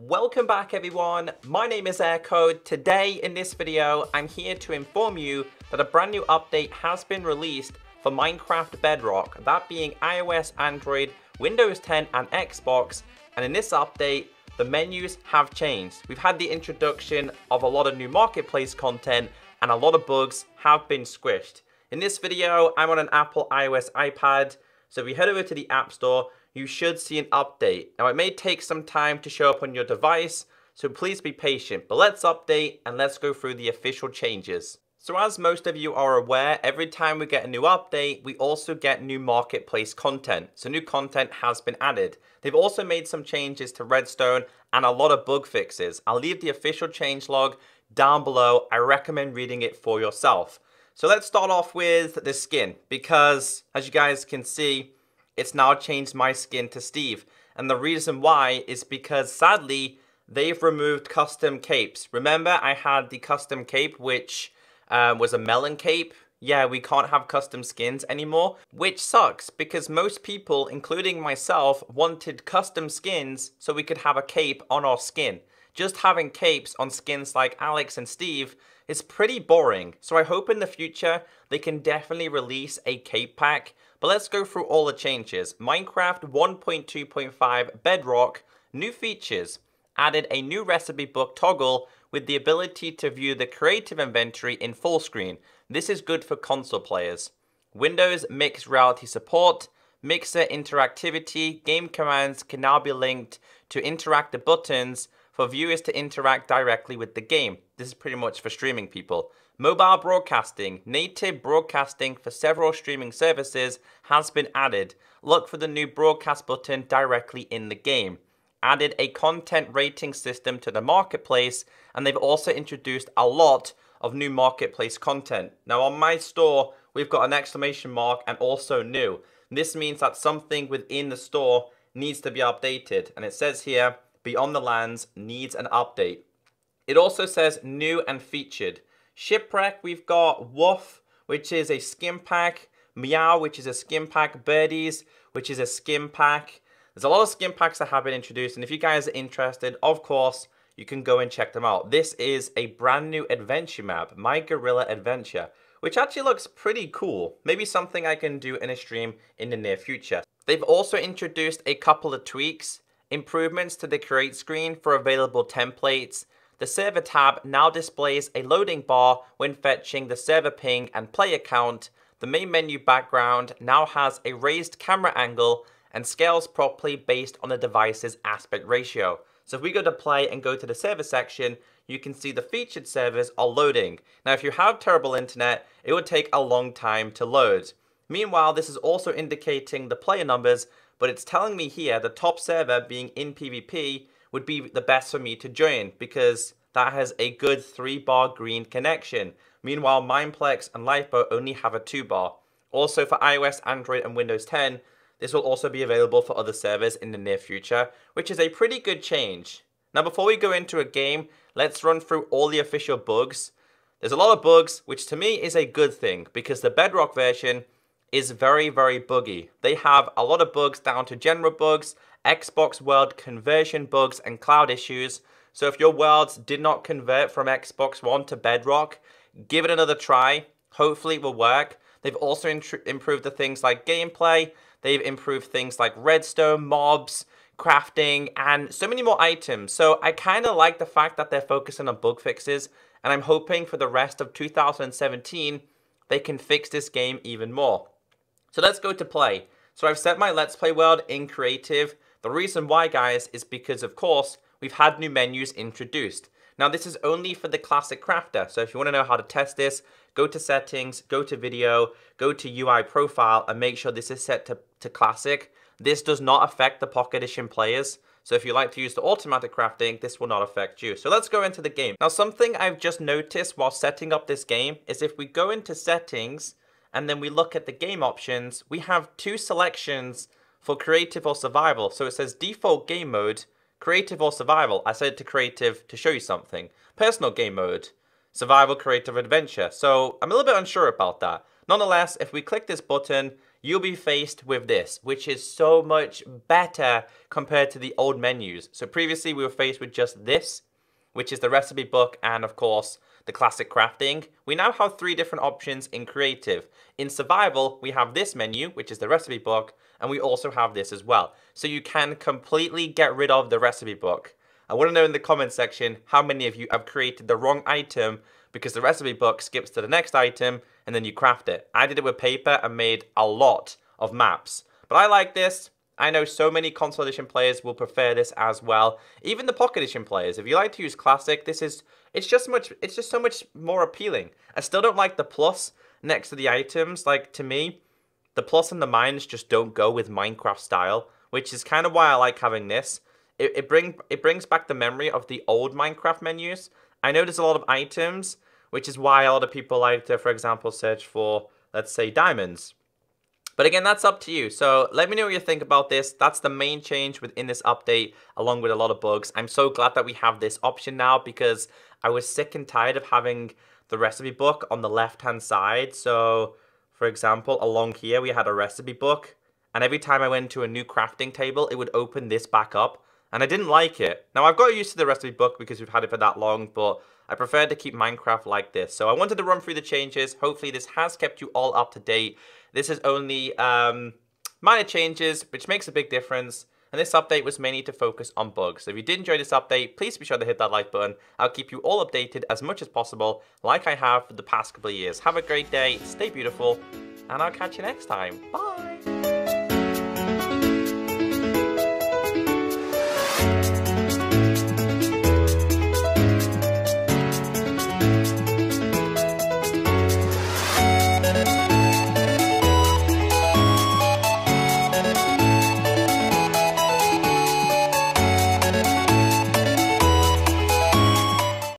Welcome back everyone, my name is Echo. Today in this video, I'm here to inform you that a brand new update has been released for Minecraft Bedrock, that being iOS, Android, Windows 10 and Xbox, and in this update, the menus have changed. We've had the introduction of a lot of new marketplace content and a lot of bugs have been squished. In this video, I'm on an Apple iOS iPad, so if we head over to the App Store, you should see an update. Now it may take some time to show up on your device, so please be patient, but let's update and let's go through the official changes. So as most of you are aware, every time we get a new update, we also get new marketplace content. So new content has been added. They've also made some changes to Redstone and a lot of bug fixes. I'll leave the official changelog down below. I recommend reading it for yourself. So let's start off with the skin, because as you guys can see, it's now changed my skin to Steve. And the reason why is because sadly, they've removed custom capes. Remember, I had the custom cape, which was a melon cape. Yeah, we can't have custom skins anymore, which sucks because most people, including myself, wanted custom skins so we could have a cape on our skin. Just having capes on skins like Alex and Steve is pretty boring. So I hope in the future they can definitely release a cape pack. But let's go through all the changes. Minecraft 1.2.5 Bedrock, new features. Added a new recipe book toggle with the ability to view the creative inventory in full screen. This is good for console players. Windows mixed reality support. Mixer interactivity. Game commands can now be linked to interactive buttons for viewers to interact directly with the game. This is pretty much for streaming people. Mobile broadcasting. Native broadcasting for several streaming services has been added. Look for the new broadcast button directly in the game. Added a content rating system to the marketplace, and they've also introduced a lot of new marketplace content. Now on my store, we've got an exclamation mark and also new. This means that something within the store needs to be updated, and it says here, Beyond the Lands needs an update. It also says new and featured. Shipwreck, we've got Woof, which is a skin pack. Meow, which is a skin pack. Birdies, which is a skin pack. There's a lot of skin packs that have been introduced, and if you guys are interested, of course, you can go and check them out. This is a brand new adventure map, My Gorilla Adventure, which actually looks pretty cool. Maybe something I can do in a stream in the near future. They've also introduced a couple of tweaks, improvements to the create screen for available templates. The server tab now displays a loading bar when fetching the server ping and player count. The main menu background now has a raised camera angle and scales properly based on the device's aspect ratio. So if we go to play and go to the server section, you can see the featured servers are loading. Now if you have terrible internet, it would take a long time to load. Meanwhile, this is also indicating the player numbers, but it's telling me here the top server being in PvP would be the best for me to join because that has a good 3-bar green connection. Meanwhile, Mineplex and Lifeboat only have a 2-bar. Also for iOS, Android and Windows 10, this will also be available for other servers in the near future, which is a pretty good change. Now before we go into a game, let's run through all the official bugs. There's a lot of bugs, which to me is a good thing because the Bedrock version is very, very buggy. They have a lot of bugs down to general bugs, Xbox world conversion bugs and cloud issues. So if your worlds did not convert from Xbox One to Bedrock, give it another try. Hopefully it will work. They've also improved the things like gameplay. They've improved things like redstone, mobs, crafting, and so many more items. So I kind of like the fact that they're focusing on bug fixes, and I'm hoping for the rest of 2017, they can fix this game even more. So let's go to play. So I've set my Let's Play world in creative. The reason why, guys, is because, of course, we've had new menus introduced. Now, this is only for the classic crafter. So if you want to know how to test this, go to settings, go to video, go to UI profile, and make sure this is set to classic. This does not affect the Pocket Edition players. So if you like to use the automatic crafting, this will not affect you. So let's go into the game. Now, something I've just noticed while setting up this game is if we go into settings and then we look at the game options, we have 2 selections for creative or survival. So it says default game mode, creative or survival. I set it to creative to show you something. Personal game mode, survival, creative, adventure. So I'm a little bit unsure about that. Nonetheless, if we click this button, you'll be faced with this, which is so much better compared to the old menus. So previously we were faced with just this, which is the recipe book and of course the classic crafting. We now have 3 different options in creative. In survival, we have this menu, which is the recipe book, and we also have this as well. So you can completely get rid of the recipe book. I want to know in the comment section how many of you have created the wrong item because the recipe book skips to the next item and then you craft it. I did it with paper and made a lot of maps. But I like this. I know so many console edition players will prefer this as well. Even the pocket edition players, if you like to use classic, it's just so much more appealing. I still don't like the plus next to the items. Like, to me, the plus and the minus just don't go with Minecraft style, which is kind of why I like having this. It brings back the memory of the old Minecraft menus. I know there's a lot of items, which is why a lot of people like to, for example, search for, let's say, diamonds. But again, that's up to you. So let me know what you think about this. That's the main change within this update, along with a lot of bugs. I'm so glad that we have this option now because I was sick and tired of having the recipe book on the left-hand side. So, for example, along here, we had a recipe book. And every time I went to a new crafting table, it would open this back up. And I didn't like it. Now, I've got used to the recipe book because we've had it for that long, but I prefer to keep Minecraft like this. So I wanted to run through the changes. Hopefully, this has kept you all up to date. This is only minor changes, which makes a big difference. And this update was mainly to focus on bugs. So if you did enjoy this update, please be sure to hit that like button. I'll keep you all updated as much as possible, like I have for the past couple of years. Have a great day, stay beautiful, and I'll catch you next time. Bye!